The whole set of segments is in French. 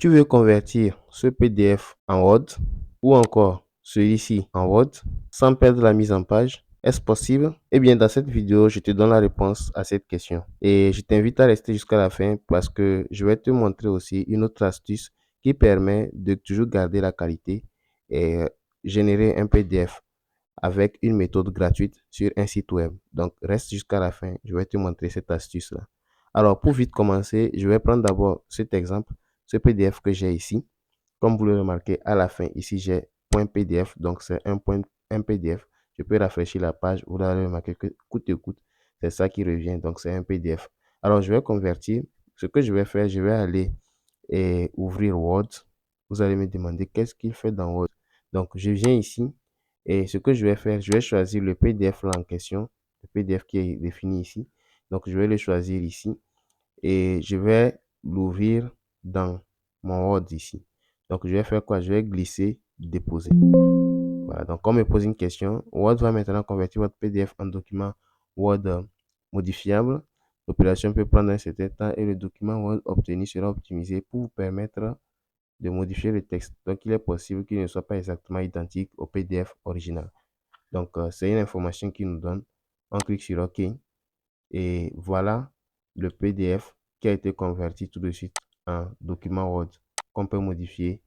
Tu veux convertir ce PDF en Word ou encore celui-ci en Word sans perdre la mise en page? Est-ce possible? Eh bien, dans cette vidéo, je te donne la réponse à cette question. Et je t'invite à rester jusqu'à la fin parce que je vais te montrer aussi une autre astuce qui permet de toujours garder la qualité et générer un PDF avec une méthode gratuite sur un site web. Donc, reste jusqu'à la fin, je vais te montrer cette astuce-là. Alors, pour vite commencer, je vais prendre d'abord cet exemple, ce PDF que j'ai ici. Comme vous le remarquez, à la fin, ici, j'ai .pdf, donc c'est un PDF. Je peux rafraîchir la page, vous allez remarquer que coûte que coûte, c'est ça qui revient, donc c'est un PDF. Alors, je vais convertir. Ce que je vais faire, je vais aller et ouvrir Word. Vous allez me demander qu'est-ce qu'il fait dans Word. Donc, je viens ici et ce que je vais faire, je vais choisir le PDF là en question, le PDF qui est défini ici. Donc, je vais le choisir ici et je vais l'ouvrir dans mon Word ici. Donc, je vais faire quoi? Je vais glisser, déposer. Voilà, donc on me pose une question. Word va maintenant convertir votre PDF en document Word modifiable. L'opération peut prendre un certain temps et le document Word obtenu sera optimisé pour vous permettre de modifier le texte. Donc, il est possible qu'il ne soit pas exactement identique au PDF original. Donc, c'est une information qui nous donne. On clique sur OK et voilà le PDF qui a été converti tout de suite en document Word qu'on peut modifier,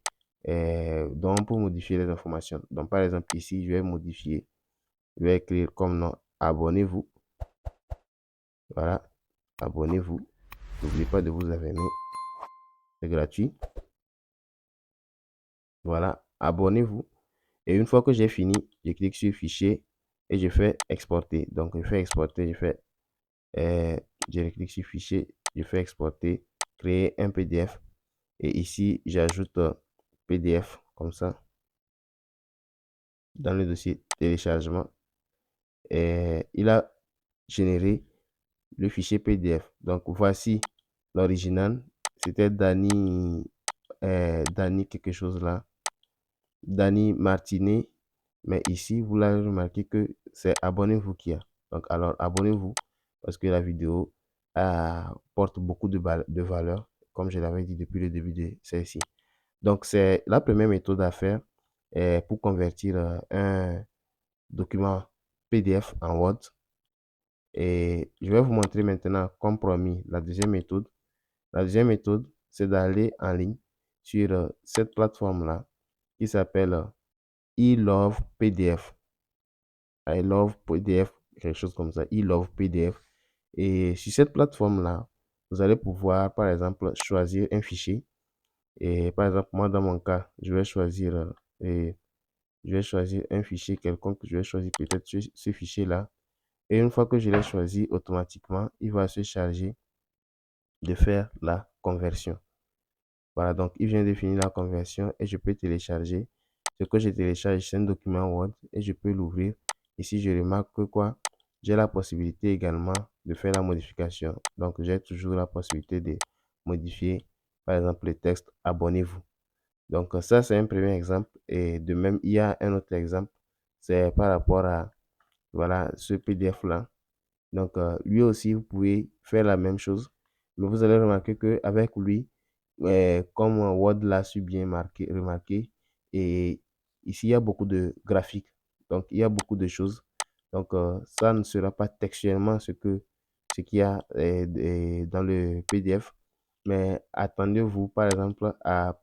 dont on peut modifier les informations. Donc, par exemple, ici, je vais modifier, je vais écrire comme nom, abonnez-vous. Voilà, abonnez-vous. N'oubliez pas de vous abonner, c'est gratuit. Voilà, abonnez-vous. Et une fois que j'ai fini, je clique sur fichier et je fais exporter. Donc, je fais exporter, euh, je clique sur fichier, je fais exporter, créer un PDF. Et ici, j'ajoute PDF comme ça dans le dossier téléchargement. Et il a généré le fichier PDF. Donc, voici l'original. C'était Dani quelque chose là. Dani Martinet. Mais ici, vous l'avez remarqué que c'est abonnez-vous qui a. Donc, alors, abonnez-vous parce que la vidéo porte beaucoup de valeur, comme je l'avais dit depuis le début de celle-ci. Donc, c'est la première méthode à faire pour convertir un document PDF en Word. Et je vais vous montrer maintenant, comme promis, la deuxième méthode. La deuxième méthode, c'est d'aller en ligne sur cette plateforme-là qui s'appelle I Love PDF. I Love PDF, quelque chose comme ça. I Love PDF. Et sur cette plateforme-là, vous allez pouvoir, par exemple, choisir un fichier. Et par exemple, moi, dans mon cas, je vais choisir un fichier quelconque. Je vais choisir peut-être ce fichier-là. Et une fois que je l'ai choisi, automatiquement, il va se charger de faire la conversion. Voilà, donc il vient de finir la conversion et je peux télécharger. Ce que je télécharge, c'est un document Word et je peux l'ouvrir. Ici, je remarque que quoi, j'ai la possibilité également de faire la modification. Donc, j'ai toujours la possibilité de modifier, par exemple, le texte abonnez-vous. Donc, ça, c'est un premier exemple. Et de même, il y a un autre exemple. C'est par rapport à, voilà, ce PDF-là. Donc, lui aussi, vous pouvez faire la même chose. Mais vous allez remarquer qu'avec lui, comme Word l'a su bien remarquer, et ici, il y a beaucoup de graphiques. Donc, il y a beaucoup de choses. Donc, ça ne sera pas textuellement ce qu'il y a dans le PDF. Mais attendez-vous, par exemple, à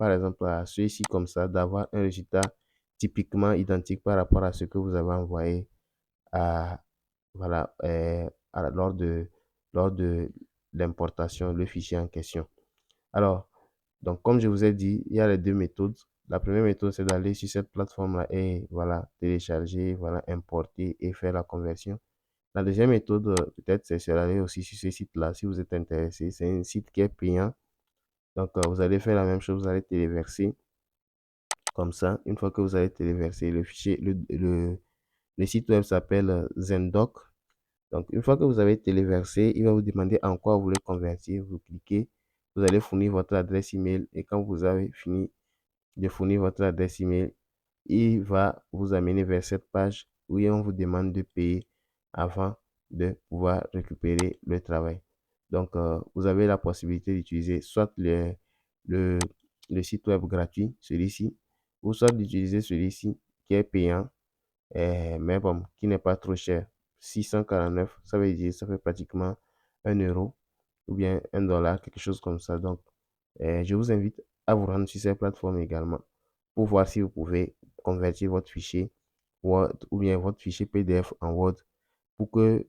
celui-ci comme ça, d'avoir un résultat typiquement identique par rapport à ce que vous avez envoyé à, voilà, lors de l'importation, le fichier en question. Alors, donc, comme je vous ai dit, il y a les deux méthodes. La première méthode, c'est d'aller sur cette plateforme-là et voilà, télécharger, voilà, importer et faire la conversion. La deuxième méthode, peut-être, c'est d'aller aussi sur ce site-là si vous êtes intéressé. C'est un site qui est payant. Donc, vous allez faire la même chose, vous allez téléverser comme ça. Une fois que vous allez téléverser le fichier, le site web s'appelle Zendoc. Donc, une fois que vous avez téléversé, il va vous demander en quoi vous voulez convertir. Vous cliquez, vous allez fournir votre adresse email et quand vous avez fini de fournir votre adresse email, il va vous amener vers cette page où on vous demande de payer avant de pouvoir récupérer le travail. Donc, vous avez la possibilité d'utiliser soit le le site web gratuit, celui-ci, ou soit d'utiliser celui-ci qui est payant, mais bon, qui n'est pas trop cher. 649, ça veut dire, ça fait pratiquement 1 euro ou bien 1 dollar, quelque chose comme ça. Donc, je vous invite à vous rendre sur ces plateformes également pour voir si vous pouvez convertir votre fichier Word ou bien votre fichier PDF en Word pour que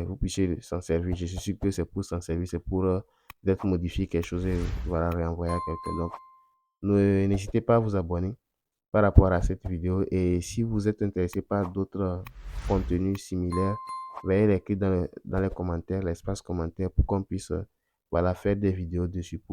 vous puissiez s'en servir. Je suis sûr que c'est pour s'en servir, c'est pour d'être modifié quelque chose et voilà, réenvoyer à quelqu'un. Donc, n'hésitez pas à vous abonner par rapport à cette vidéo. Et si vous êtes intéressé par d'autres contenus similaires, veuillez l'écrire dans les commentaires, l'espace commentaire, pour qu'on puisse voilà, faire des vidéos dessus pour